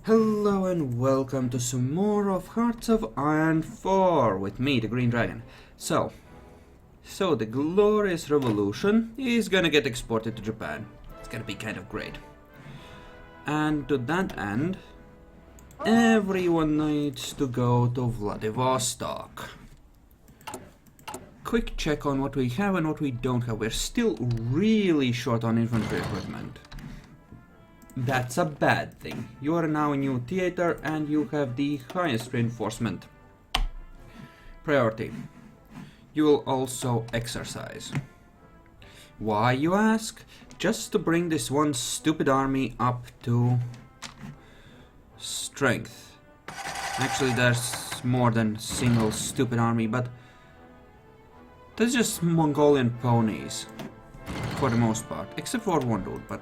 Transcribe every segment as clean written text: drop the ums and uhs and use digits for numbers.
Hello and welcome to some more of Hearts of Iron 4 with me, the Green Dragon. So the glorious revolution is gonna get exported to Japan. It's gonna be kind of great. And to that end, everyone needs to go to Vladivostok. Quick check on what we have and what we don't have. We're still really short on infantry equipment. That's a bad thing. You are now a new theater and you have the highest reinforcement priority. You will also exercise. Why, you ask? Just to bring this one stupid army up to strength. Actually, there's more than a single stupid army, but that's just Mongolian ponies for the most part, except for one dude, but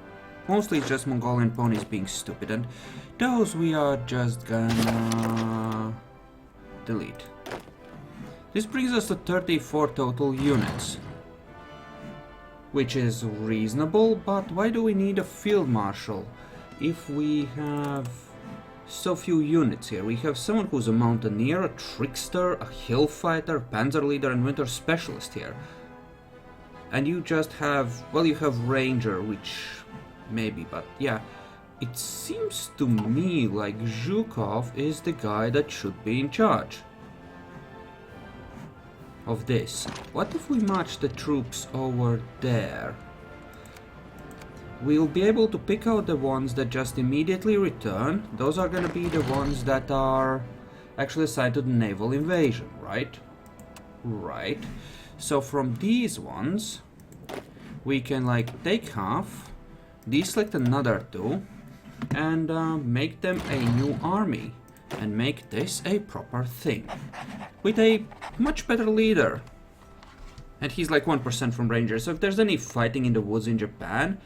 mostly it's just Mongolian ponies being stupid, and those we are just gonna delete. This brings us to 34 total units, which is reasonable, but why do we need a field marshal if we have so few units here? We have someone who's a mountaineer, a trickster, a hill fighter, panzer leader, and winter specialist here. And you just have, well, you have ranger, which maybe, but yeah, it seems to me like Zhukov is the guy that should be in charge of this. What if we march the troops over there? We'll be able to pick out the ones that just immediately return. Those are gonna be the ones that are actually assigned to the naval invasion, right? Right. So from these ones, we can like take half, deselect another two, and make them a new army, and make this a proper thing, with a much better leader. And he's like 1% from Rangers, so if there's any fighting in the woods in Japan,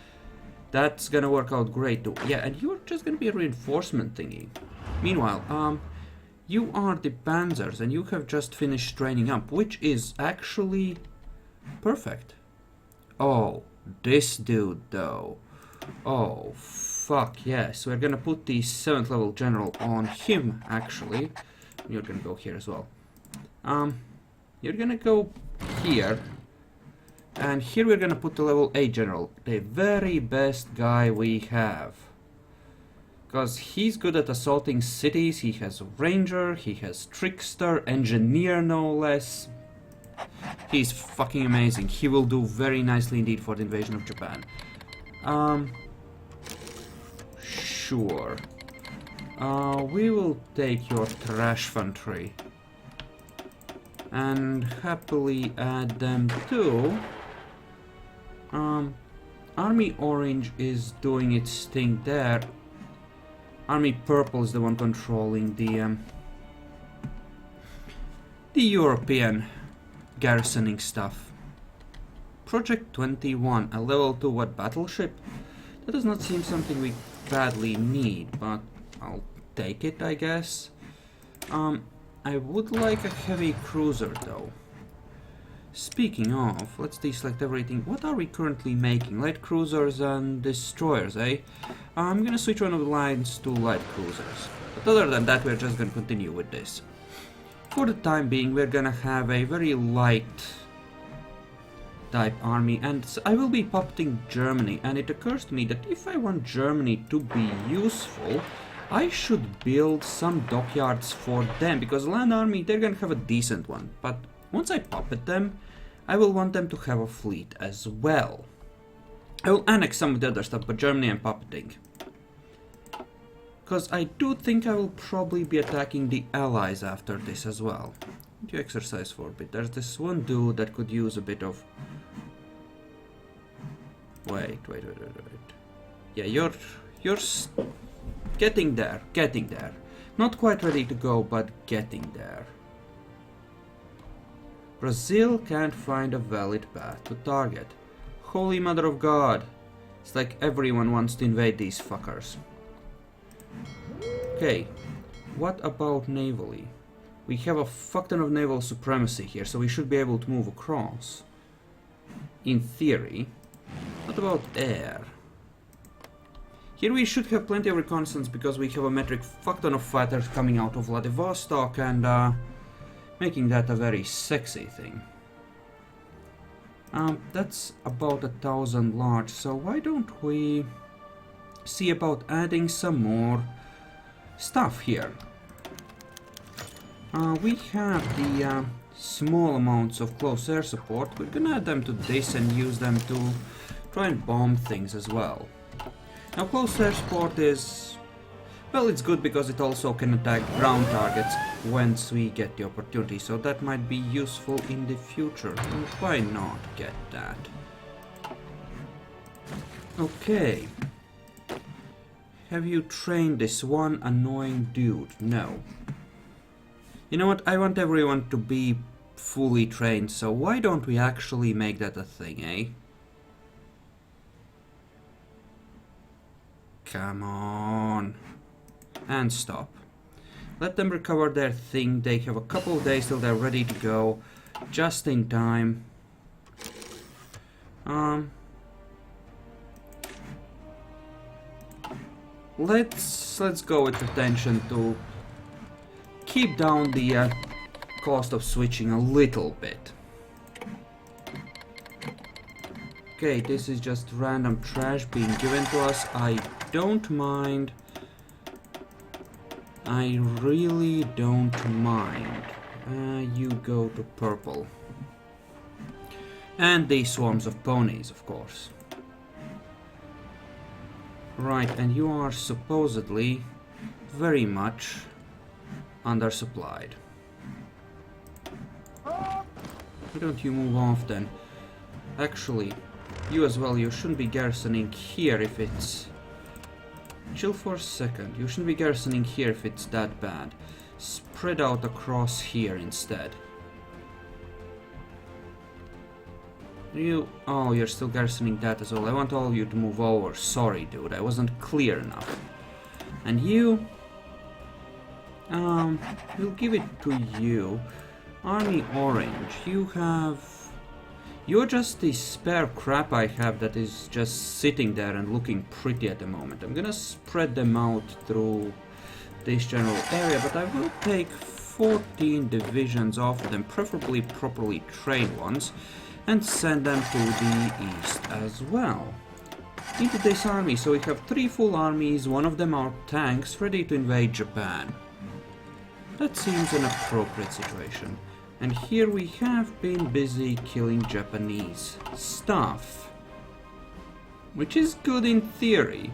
that's gonna work out great too. Yeah, and you're just gonna be a reinforcement thingy. Meanwhile, you are the Panzers, and you have just finished training up, which is actually perfect. Oh, this dude though. Oh, fuck yes. We're gonna put the 7th level general on him, actually. You're gonna go here as well. You're gonna go here. And here we're gonna put the level 8 general. The very best guy we have. Because he's good at assaulting cities, he has ranger, he has trickster, engineer no less. He's fucking amazing. He will do very nicely indeed for the invasion of Japan. Sure. We will take your trash infantry and happily add them to... Army Orange is doing its thing there. Army Purple is the one controlling the European garrisoning stuff. Project 21, a level 2 what, battleship? That does not seem something we badly need, but I'll take it, I guess. I would like a heavy cruiser though. Speaking of, let's deselect everything. What are we currently making? Light cruisers and destroyers, eh? I'm gonna switch one of the lines to light cruisers. But other than that, we're just gonna continue with this. For the time being, we're gonna have a very light type army, and I will be puppeting Germany, and it occurs to me that if I want Germany to be useful, I should build some dockyards for them, because land army, they're gonna have a decent one, but once I puppet them, I will want them to have a fleet as well. I will annex some of the other stuff, but Germany I'm puppeting. Because I do think I will probably be attacking the allies after this as well. You exercise for a bit. There's this one dude that could use a bit of... Wait. Yeah, you're getting there. Not quite ready to go, but getting there. Brazil can't find a valid path to target. Holy Mother of God. It's like everyone wants to invade these fuckers. Okay, what about navally? We have a fuck ton of naval supremacy here, so we should be able to move across. In theory. What about air? Here we should have plenty of reconnaissance because we have a metric fuck ton of fighters coming out of Vladivostok and making that a very sexy thing. That's about 1,000 large, so why don't we see about adding some more stuff here. We have the small amounts of close air support. We're gonna add them to this and use them to try and bomb things as well. Now close air support is, well, it's good because it also can attack ground targets once we get the opportunity, so that might be useful in the future. And why not get that? Okay. Have you trained this one annoying dude? No. You know what? I want everyone to be fully trained, so why don't we actually make that a thing, eh? Come on. And stop. Let them recover their thing. They have a couple of days till they're ready to go. Just in time. Let's go with attention to keep down the cost of switching a little bit. Okay, this is just random trash being given to us. I don't mind. I really don't mind. You go to purple. And these swarms of ponies, of course. Right, and you are supposedly very much undersupplied. Why don't you move off then? Actually, you as well, you shouldn't be garrisoning here if it's... Chill for a second, you shouldn't be garrisoning here if it's that bad. Spread out across here instead. Oh, you're still garrisoning that as well. I want all of you to move over. Sorry, dude, I wasn't clear enough. And you... we'll give it to you. Army Orange, you have... You're just the spare crap I have that is just sitting there and looking pretty at the moment. I'm gonna spread them out through this general area, but I will take 14 divisions off of them, preferably properly trained ones, and send them to the east as well. Into this army, so we have 3 full armies, one of them are tanks, ready to invade Japan. That seems an appropriate situation. And here we have been busy killing Japanese stuff. Which is good in theory.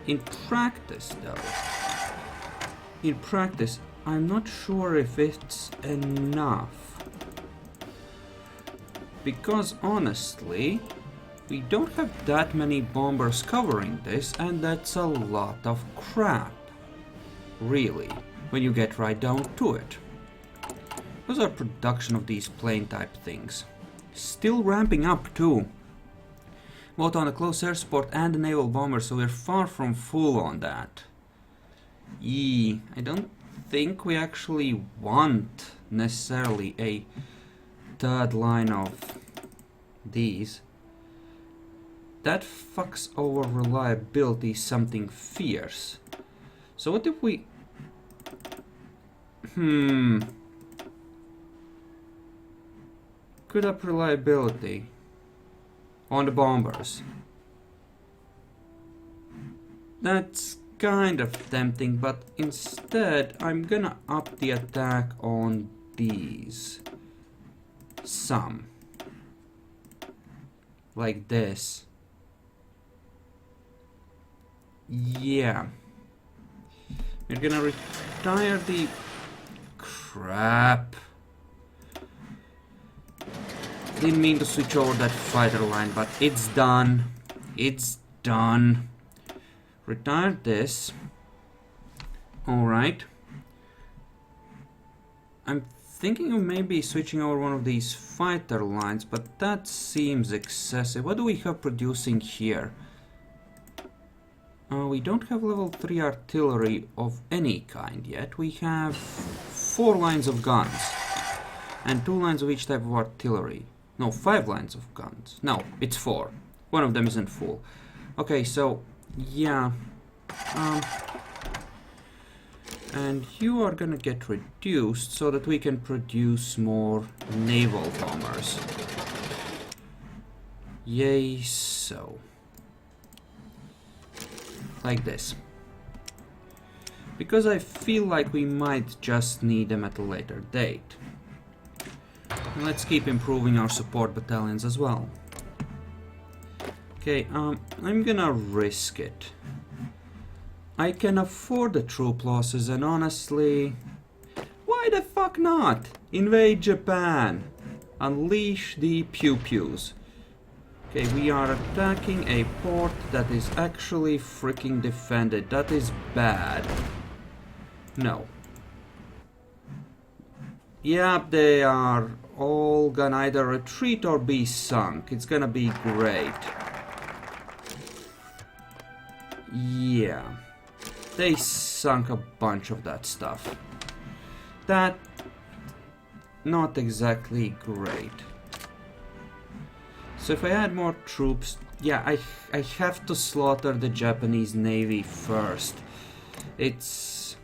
In practice, though. In practice, I'm not sure if it's enough. Because honestly, we don't have that many bombers covering this, and that's a lot of crap. Really, when you get right down to it. How's our production of these plane type things? Still ramping up too. Both on the close air support and the naval bomber, so we're far from full on that. I don't think we actually want necessarily a third line of these. That fucks over reliability something fierce. So what if we... Could up reliability on the bombers. That's kind of tempting, but instead I'm gonna up the attack on these. Some. Like this. Yeah. We're gonna retire the... Crap. Didn't mean to switch over that fighter line, but it's done. It's done. Retire this. Alright. I'm thinking of maybe switching over one of these fighter lines, but that seems excessive. What do we have producing here? We don't have level 3 artillery of any kind yet. We have 4 lines of guns. And 2 lines of each type of artillery. No, 5 lines of guns. No, it's 4. One of them isn't full. Okay, so Yeah. And you are gonna get reduced so that we can produce more naval bombers. Yay, so. Like this. Because I feel like we might just need them at a later date. And let's keep improving our support battalions as well. Okay, I'm gonna risk it. I can afford the troop losses, and honestly, why the fuck not? Invade Japan. Unleash the pew-pews. Okay, we are attacking a port that is actually freaking defended. That is bad. No. Yep, they are all gonna either retreat or be sunk. It's gonna be great. Yeah. They sunk a bunch of that stuff. That... not exactly great. So if I add more troops... yeah, I have to slaughter the Japanese Navy first. It's...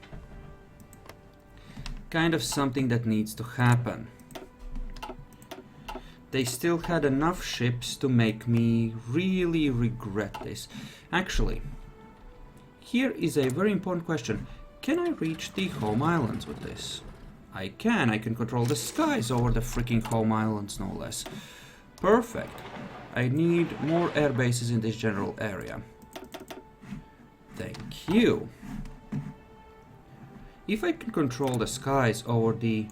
kind of something that needs to happen. They still had enough ships to make me really regret this. Actually... here is a very important question. Can I reach the home islands with this? I can control the skies over the freaking home islands, no less. Perfect. I need more air bases in this general area. Thank you. If I can control the skies over the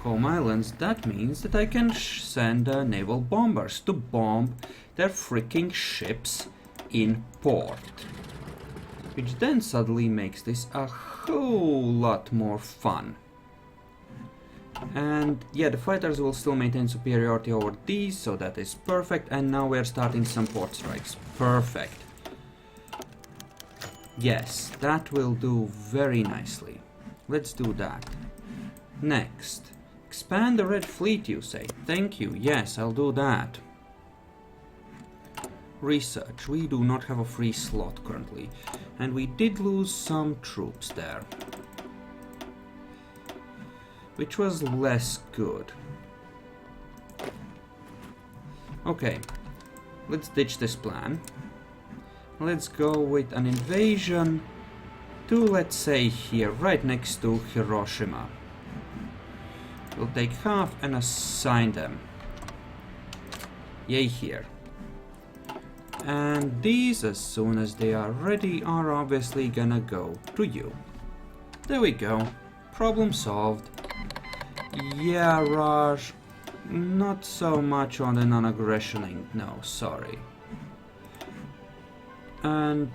home islands, that means that I can send naval bombers to bomb their freaking ships in port. Which then suddenly makes this a whole lot more fun. And yeah, the fighters will still maintain superiority over these, so that is perfect. And now we're starting some port strikes. Perfect. Yes, that will do very nicely. Let's do that. Next. Expand the Red Fleet, you say? Thank you. Yes, I'll do that. Research. We do not have a free slot currently. And we did lose some troops there. Which was less good. Okay. Let's ditch this plan. Let's go with an invasion to, let's say, here, right next to Hiroshima. We'll take half and assign them. Yay, here. And these, as soon as they are ready, are obviously gonna go to you. There we go. Problem solved. Yeah, Raj. Not so much on the non-aggressioning. No, sorry. And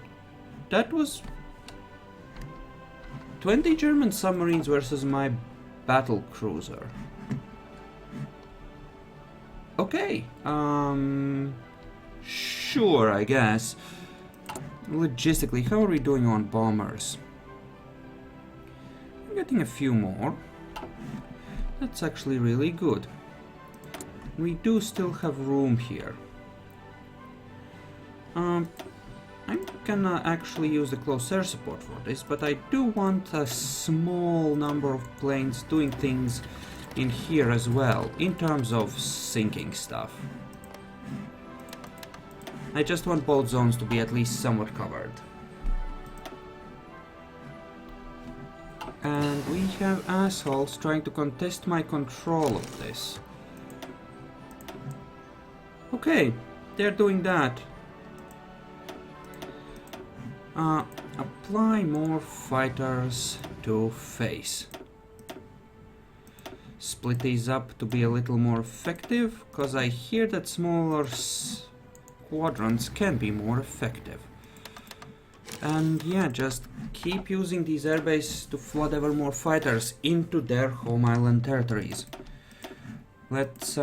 that was 20 German submarines versus my battle cruiser. Okay. Sure, I guess. Logistically, how are we doing on bombers? I'm getting a few more. That's actually really good. We do still have room here. I'm gonna actually use the close air support for this, but I do want a small number of planes doing things in here as well, in terms of sinking stuff. I just want both zones to be at least somewhat covered. And we have assholes trying to contest my control of this. Okay, they're doing that. Apply more fighters to face. Split these up to be a little more effective, because I hear that smaller squadrons can be more effective. And yeah, just keep using these airbases to flood ever more fighters into their home island territories. Let's,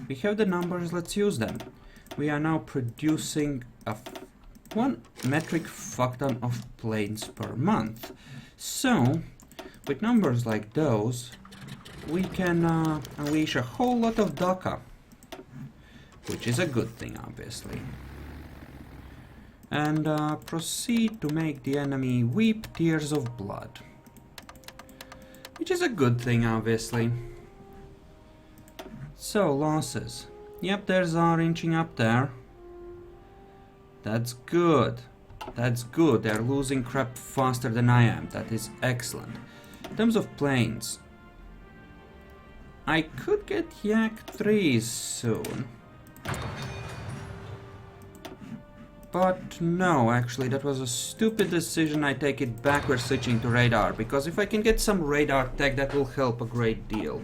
we have the numbers, let's use them. We are now producing a 1 metric fuckton of planes per month. So, with numbers like those, we can unleash a whole lot of DACA. Which is a good thing, obviously. and proceed to make the enemy weep tears of blood. Which is a good thing, obviously. So, losses. Yep, there's our inching up there. That's good. That's good. They're losing crap faster than I am. That is excellent. In terms of planes, I could get Yak 3s soon. But no, actually, that was a stupid decision. I take it back. We're switching to radar, because if I can get some radar tech, that will help a great deal.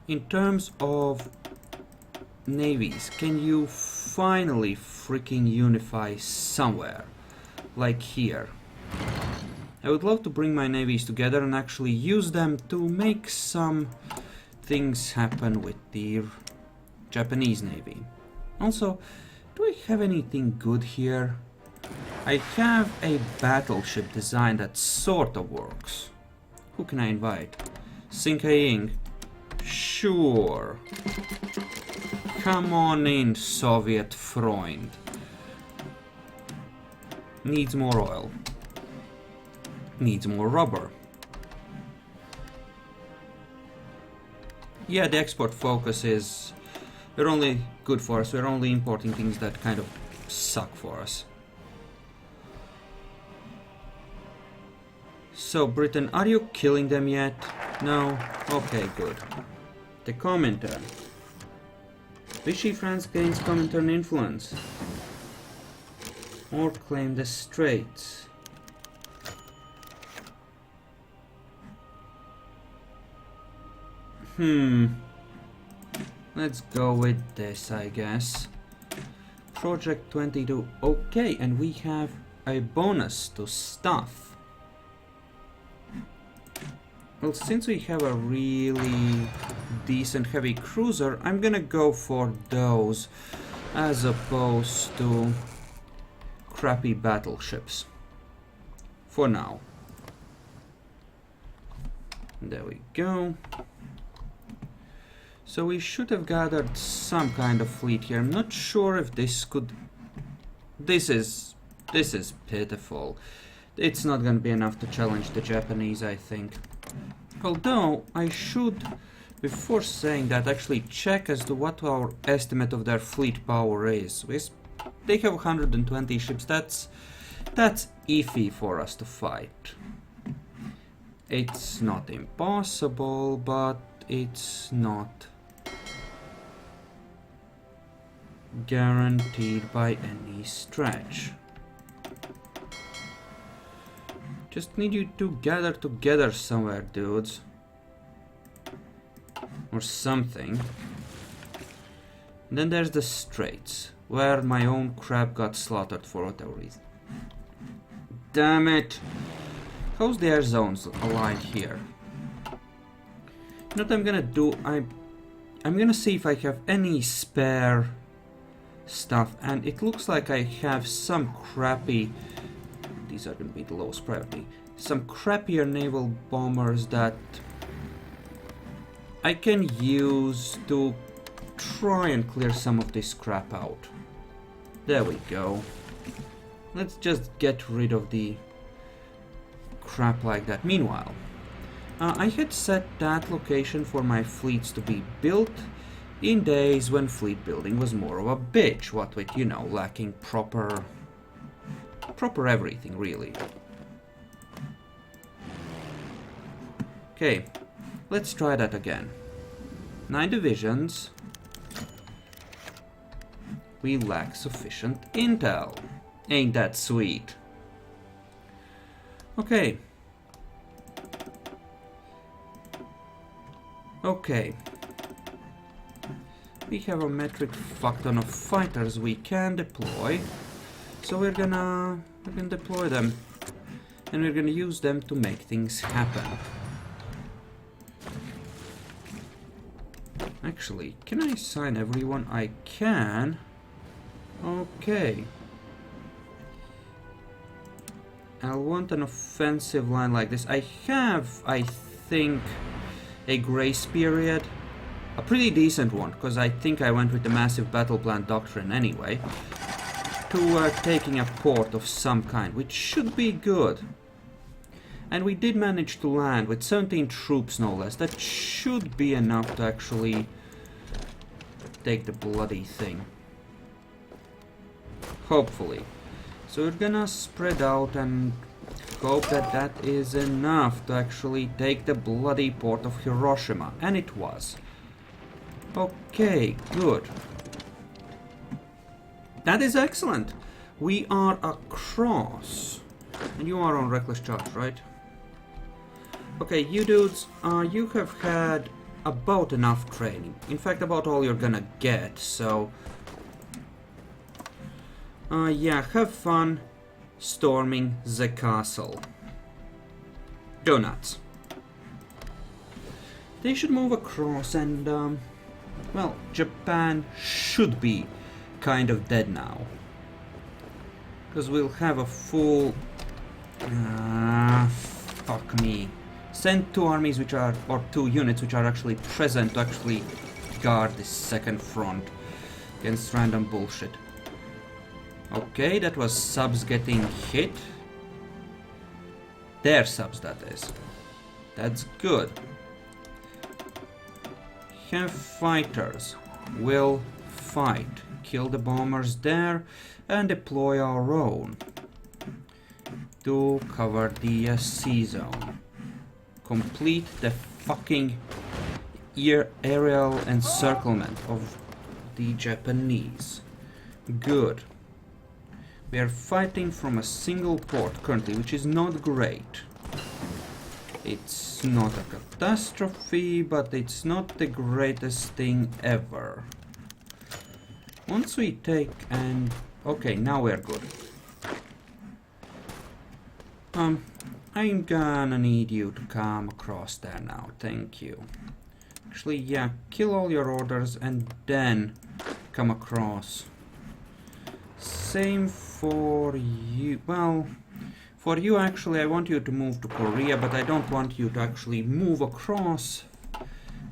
In terms of navies, can you finally freaking unify somewhere? Like here. I would love to bring my navies together and actually use them to make some things happen with the Japanese navy. Also, do I have anything good here? I have a battleship design that sort of works. Who can I invite? Sinkaing. Sure. Come on in, Soviet Freund. Needs more oil. Needs more rubber. Yeah, the export focus is... They're only good for us. We're only importing things that kind of suck for us. So, Britain, are you killing them yet? No? Okay, good. The Comintern. Vichy France gains Comintern influence. Or claim the Straits. Let's go with this, I guess. Project 22. Okay, and we have a bonus to stuff. Well, since we have a really decent heavy cruiser, I'm gonna go for those as opposed to crappy battleships. For now. There we go. So we should have gathered some kind of fleet here. I'm not sure if this could... This is pitiful. It's not gonna be enough to challenge the Japanese, I think. Although, I should, before saying that, actually check as to what our estimate of their fleet power is. They have 120 ships. That's iffy for us to fight. It's not impossible, but it's not guaranteed by any stretch. Just need you to gather together somewhere, dudes. Or something. And then there's the Straits, where my own crab got slaughtered for whatever reason. Damn it! How's the air zones aligned here? You know what I'm gonna do? I'm gonna see if I have any spare stuff, and it looks like I have some crappy... These are gonna be the lowest priority. Some crappier naval bombers that I can use to try and clear some of this crap out. There we go. Let's just get rid of the crap like that. Meanwhile, I had set that location for my fleets to be built in days when fleet building was more of a bitch, what with, you know, lacking proper everything, really. Okay, let's try that again. 9 divisions. We lack sufficient intel. Ain't that sweet? Okay. Okay. We have a metric fuck ton of fighters we can deploy. So we're gonna deploy them. And we're gonna use them to make things happen. Actually, can I assign everyone? I can. Okay. I'll want an offensive line like this. I have, I think, a grace period. A pretty decent one, because I think I went with the massive battle plan doctrine anyway. to taking a port of some kind, which should be good. And we did manage to land with 17 troops, no less. That should be enough to actually take the bloody thing. Hopefully. So we're gonna spread out and hope that that is enough to actually take the bloody port of Hiroshima. And it was. Okay, good. That is excellent. We are across. And you are on reckless charge, right? Okay, you dudes, you have had about enough training. In fact, about all you're gonna get, so... yeah, have fun storming the castle. Go nuts. They should move across and, well, Japan should be kind of dead now. Because we'll have a full... fuck me. Send 2 armies which are, or 2 units which are actually present to actually guard this second front against random bullshit. Okay, that was subs getting hit. Their subs, that is. That's good. Have fighters. Will fight. Kill the bombers there and deploy our own to cover the sea zone. Complete the fucking aerial encirclement of the Japanese. Good. We are fighting from a single port currently, which is not great. It's not a catastrophe, but it's not the greatest thing ever. Once we take and... okay, now we're good. I'm gonna need you to come across there now, thank you. Actually, yeah, kill all your orders and then come across. Same for you, well, for you actually I want you to move to Korea, but I don't want you to actually move across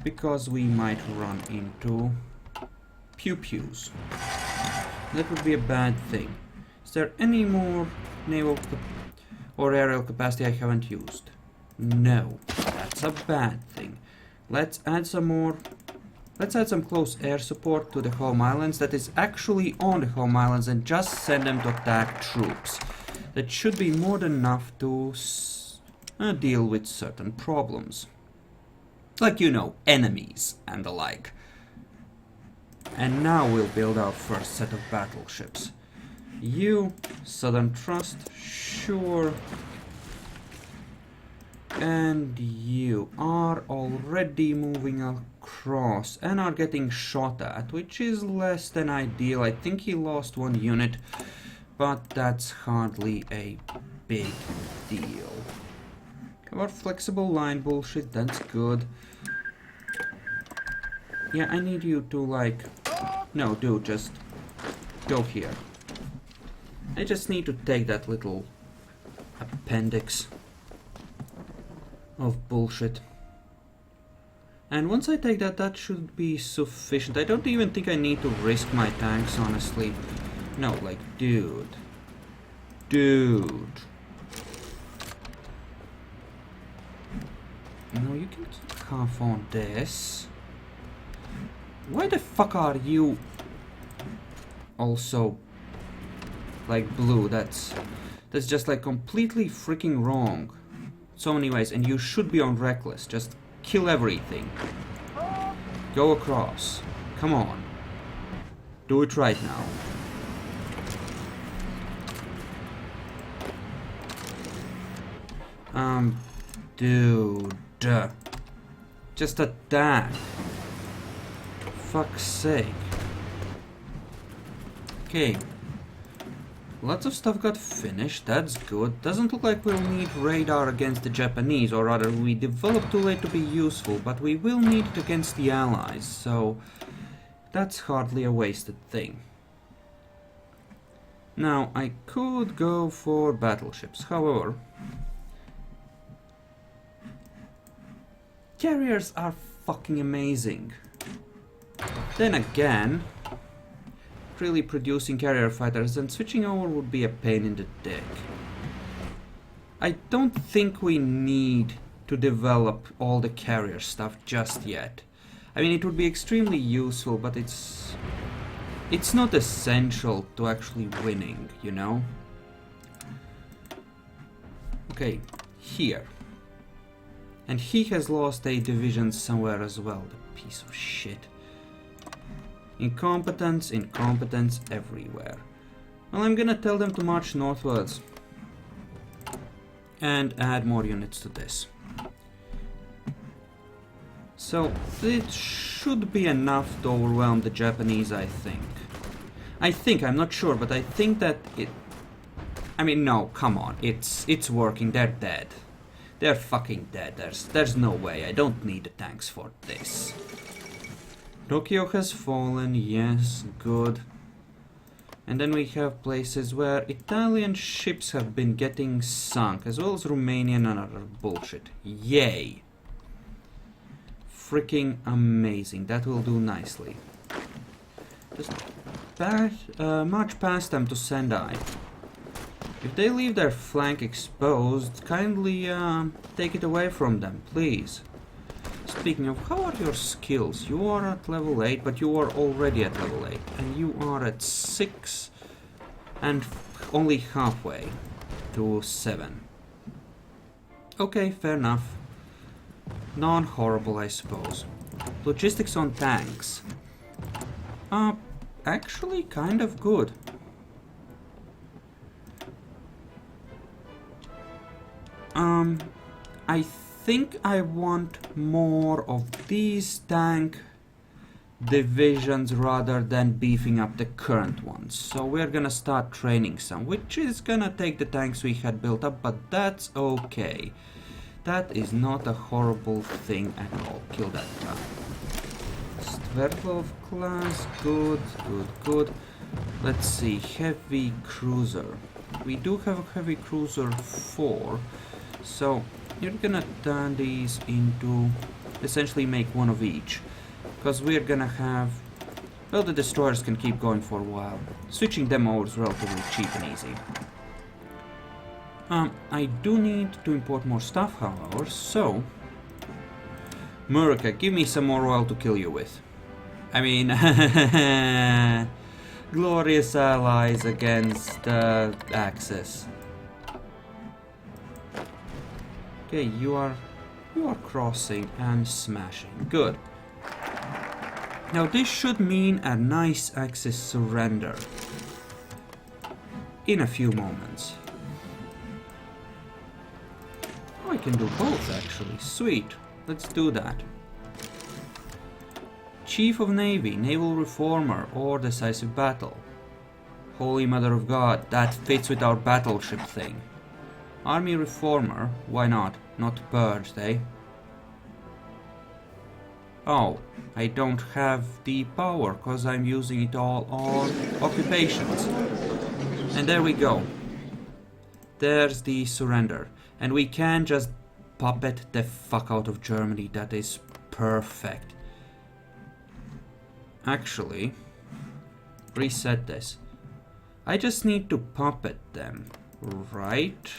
because we might run into pew-pews. That would be a bad thing. Is there any more naval or aerial capacity I haven't used? No, that's a bad thing. Let's add some more. Let's add some close air support to the home islands that is actually on the home islands and just send them to attack troops. That should be more than enough to deal with certain problems. Like, you know, enemies and the like. And now we'll build our first set of battleships. You, Southern Trust, sure. And you are already moving across and are getting shot at, which is less than ideal. I think he lost 1 unit, but that's hardly a big deal. Our flexible line bullshit, that's good. Yeah, I need you to like... no, dude, just go here. I just need to take that little appendix of bullshit. And once I take that, that should be sufficient. I don't even think I need to risk my tanks, honestly. No, like, dude. Dude. No, you can keep half on this. Why the fuck are you also like blue? That's just like completely freaking wrong. So many ways, and you should be on reckless. Just kill everything. Go across. Come on. Do it right now. Dude. Just attack. Fuck's sake. Okay. Lots of stuff got finished, that's good. Doesn't look like we'll need radar against the Japanese, or rather we developed too late to be useful, but we will need it against the Allies, so that's hardly a wasted thing. Now, I could go for battleships, however... carriers are fucking amazing. Then again, not really producing carrier fighters, then switching over would be a pain in the dick. I don't think we need to develop all the carrier stuff just yet. I mean, it would be extremely useful, but it's not essential to actually winning, you know? Okay, here. And he has lost a division somewhere as well, the piece of shit. Incompetence, incompetence everywhere. Well, I'm gonna tell them to march northwards. And add more units to this. So, it should be enough to overwhelm the Japanese, I think. I'm not sure, but I think that it... I mean, no, come on, it's working, they're dead. They're fucking dead, there's no way, I don't need the tanks for this. Tokyo has fallen, yes, good. And then we have places where Italian ships have been getting sunk, as well as Romanian and other bullshit. Yay! Freaking amazing, that will do nicely. Just march past them to Sendai. If they leave their flank exposed, kindly take it away from them, please. Speaking of, how are your skills? You are at level 8, but you are already at level 8. And you are at 6 and only halfway to 7. Okay, fair enough. Non-horrible, I suppose. Logistics on tanks. Actually kind of good. I think I want more of these tank divisions rather than beefing up the current ones. So we're gonna start training some, which is gonna take the tanks we had built up, but that's okay. That is not a horrible thing at all. Kill that guy. Sverdlov class, good, good, good. Let's see, heavy cruiser. We do have a heavy cruiser 4, so you're gonna turn these into, essentially make one of each. Because we're gonna have, well, the destroyers can keep going for a while. Switching them over is relatively cheap and easy. I do need to import more stuff, however, so... Murica, give me some more oil to kill you with. I mean... glorious allies against Axis. Okay, you are crossing and smashing. Good. Now this should mean a nice Axis surrender. In a few moments. Oh, I can do both actually. Sweet. Let's do that. Chief of Navy, Naval Reformer, or Decisive Battle. Holy Mother of God, that fits with our battleship thing. Army Reformer, why not? Not purged, eh? Oh, I don't have the power, cause I'm using it all on occupations. And there we go. There's the surrender. And we can just puppet the fuck out of Germany, that is perfect. Actually, reset this. I just need to puppet them, right?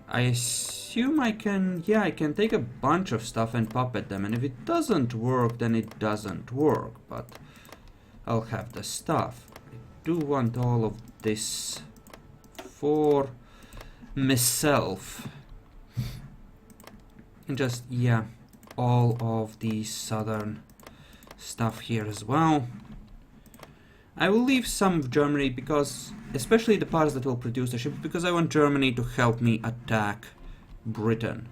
I assume I can, yeah, I can take a bunch of stuff and puppet them, and if it doesn't work, then it doesn't work, but I'll have the stuff. I do want all of this for myself. And just, yeah, all of the southern stuff here as well. I will leave some of Germany because, especially the parts that will produce the ships, because I want Germany to help me attack Britain.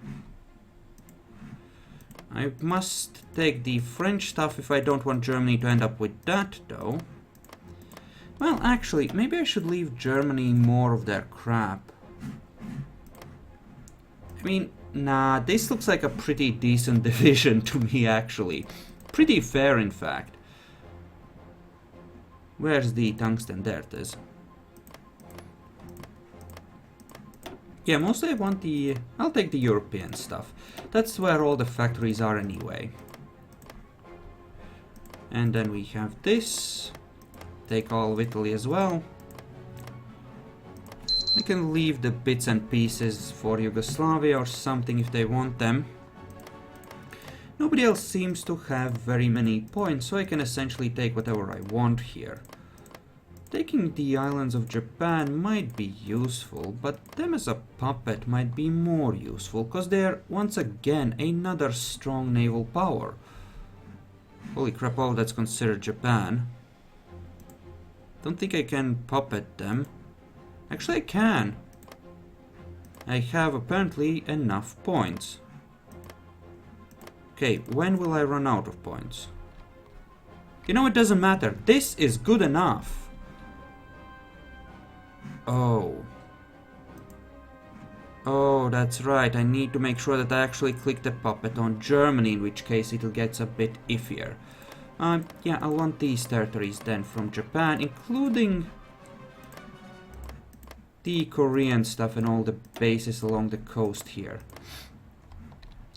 I must take the French stuff if I don't want Germany to end up with that, though. Well, actually, maybe I should leave Germany more of their crap. I mean, nah, this looks like a pretty decent division to me, actually. Pretty fair, in fact. Where's the tungsten? There it is. Yeah, mostly I want the... I'll take the European stuff. That's where all the factories are anyway. And then we have this. take all of Italy as well. I can leave the bits and pieces for Yugoslavia or something if they want them. Nobody else seems to have very many points, so I can essentially take whatever I want here. Taking the islands of Japan might be useful, but them as a puppet might be more useful, because they're, once again, another strong naval power. Holy crap, oh, that's considered Japan. Don't think I can puppet them. Actually, I can. I have apparently enough points. Okay, when will I run out of points? You know, it doesn't matter. This is good enough. Oh. Oh, that's right. I need to make sure that I actually click the puppet on Germany, in which case it gets a bit iffier. Yeah, I want these territories then from Japan, including the Korean stuff and all the bases along the coast here.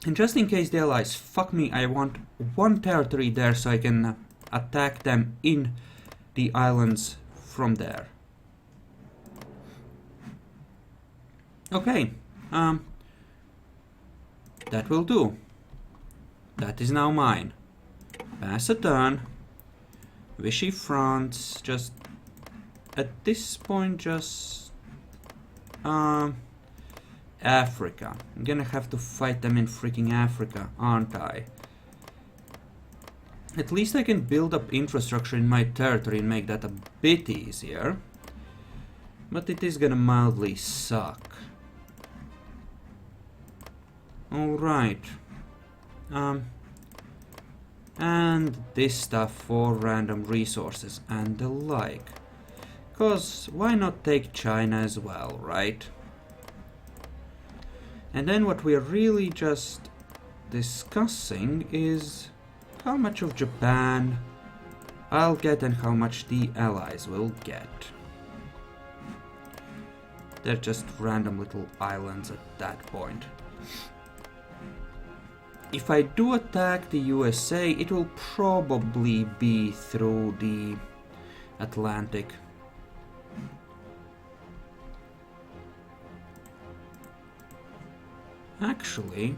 And just in case the Allies fuck me, I want one territory there so I can attack them in the islands from there. Okay, that will do. That is now mine. Pass a turn. Vichy France, just at this point, just Africa. I'm gonna have to fight them in freaking Africa, aren't I? At least I can build up infrastructure in my territory and make that a bit easier. But it is gonna mildly suck. Alright. And this stuff for random resources and the like. 'Cause why not take China as well, right? And then what we're really just discussing is how much of Japan I'll get and how much the Allies will get. They're just random little islands at that point. If I do attack the USA, it will probably be through the Atlantic. Actually,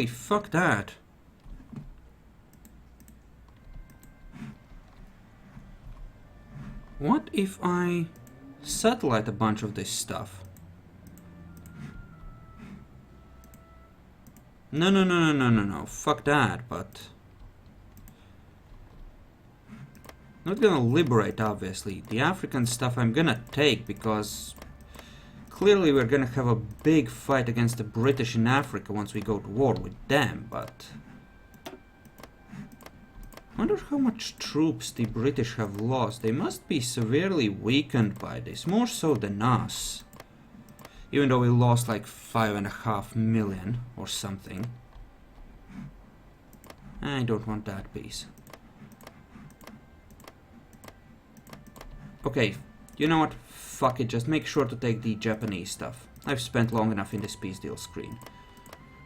fuck that. What if I satellite a bunch of this stuff? No, fuck that, but... Not gonna liberate, obviously. The African stuff I'm gonna take, because... Clearly we're gonna have a big fight against the British in Africa once we go to war with them, but... I wonder how much troops the British have lost. They must be severely weakened by this, more so than us. Even though we lost like 5.5 million or something. I don't want that piece. Okay, you know what? Fuck it, just make sure to take the Japanese stuff. I've spent long enough in this peace deal screen.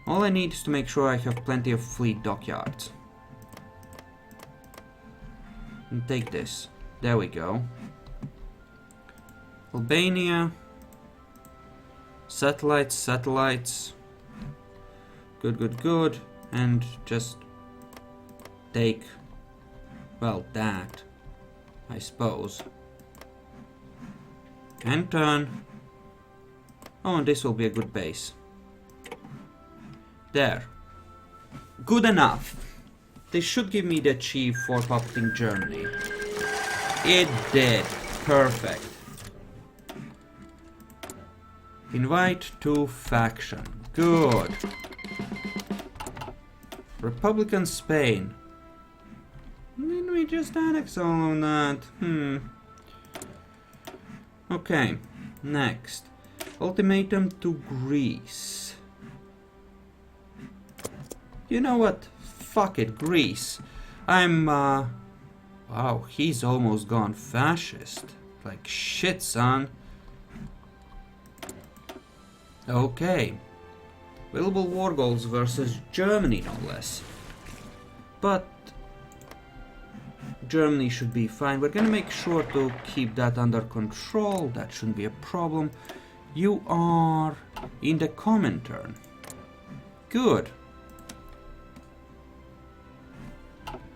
All I need is to make sure I have plenty of fleet dockyards. And take this. There we go. Albania. Satellites. Good. And just take, well, that, I suppose. And turn. Oh, and this will be a good base. There. Good enough. This should give me the achieve for puppeting Germany. It did. Perfect. Invite to faction. Good. Republican Spain. Didn't we just annex all of that? Okay. Next. Ultimatum to Greece. You know what? Fuck it, Greece. Wow, he's almost gone fascist. Like shit, son. Okay. Available war goals versus Germany, no less. But Germany should be fine. We're gonna make sure to keep that under control. That shouldn't be a problem. You are in the Comintern. Good.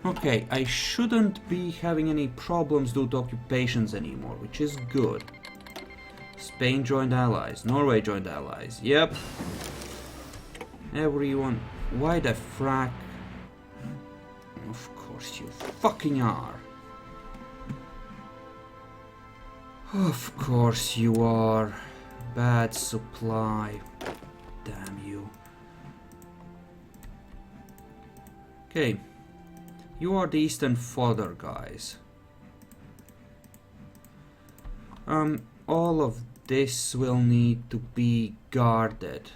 Okay, I shouldn't be having any problems due to occupations anymore, which is good. Spain joined allies. Norway joined allies. Yep. Everyone. Why the frack? Of course you fucking are. Of course you are. Bad supply. Damn you. Okay. You are the Eastern fodder guys. All of this will need to be guarded,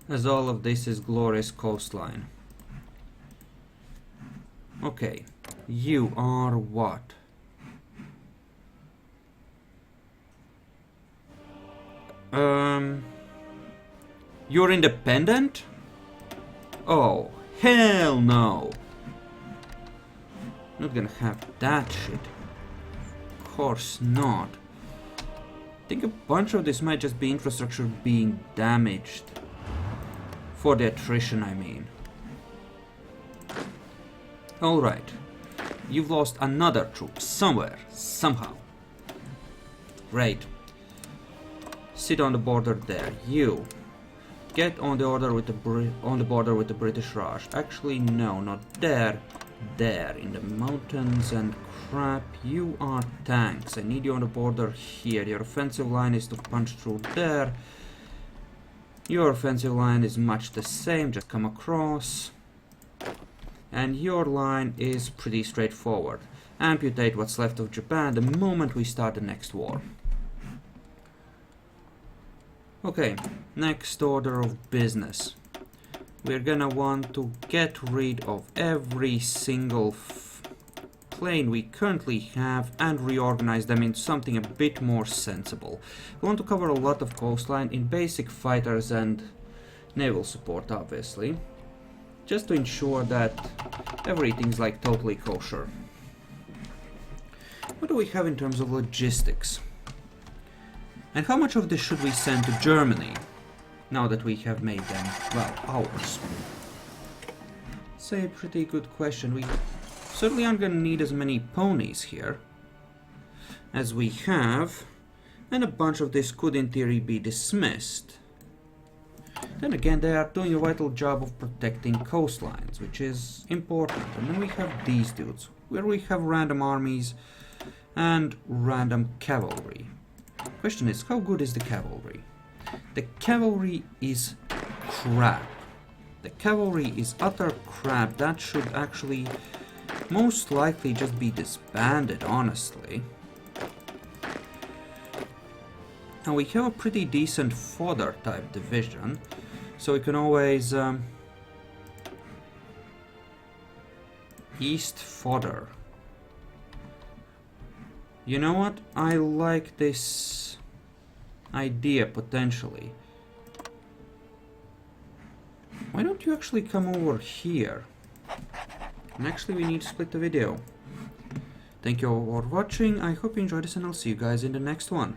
as all of this is glorious coastline. Okay, you are what? You're independent? Oh, hell no! Not gonna have that shit. Of course not. I think a bunch of this might just be infrastructure being damaged. For the attrition, I mean. Alright. You've lost another troop somewhere, somehow. Great. Sit on the border there. You. Get on the border with the British Raj. Actually, no, not there. There, in the mountains and crap. You are tanks. I need you on the border here. Your offensive line is to punch through there. Your offensive line is much the same, just come across. And your line is pretty straightforward. Amputate what's left of Japan the moment we start the next war. Okay, next order of business. We're gonna want to get rid of every single plane we currently have and reorganize them into something a bit more sensible. We want to cover a lot of coastline in basic fighters and naval support, obviously, just to ensure that everything's like totally kosher. What do we have in terms of logistics? And how much of this should we send to Germany, now that we have made them, well, ours? It's a pretty good question. We certainly aren't going to need as many ponies here as we have, and a bunch of this could in theory be dismissed. Then again, they are doing a vital job of protecting coastlines, which is important. And then we have these dudes, where we have random armies and random cavalry. Question is, how good is the cavalry? The cavalry is crap. The cavalry is utter crap. That should actually most likely just be disbanded, honestly. Now we have a pretty decent fodder type division, so we can always East fodder. You know what? I like this idea potentially. Why don't you actually come over here? And actually we need to split the video. Thank you all for watching. I hope you enjoyed this and I'll see you guys in the next one.